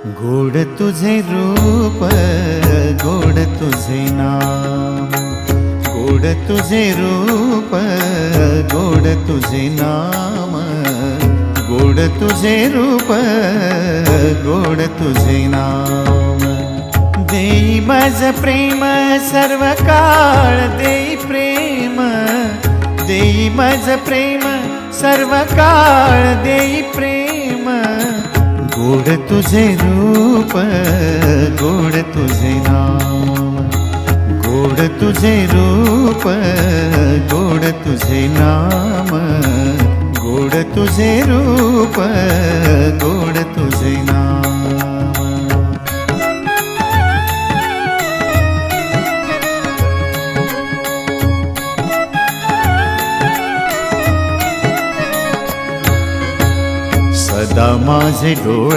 गोड तुझे रूप, गोड तुझे नाम, गोड तुझे रूप, गोड तुझे नाम, गोड तुझे रूप, गोड तुझे नाम। देई माझ प्रेम सर्व काळ, देई प्रेम, देई माझ प्रेम सर्व काळ, देई प्रेम। गोड तुझे रूप, गोड तुझे नाम, गोड तुझे रूप, गोड तुझे नाम, गोड तुझे रूप, गोड तुझे नाम। सदा माझे डोळे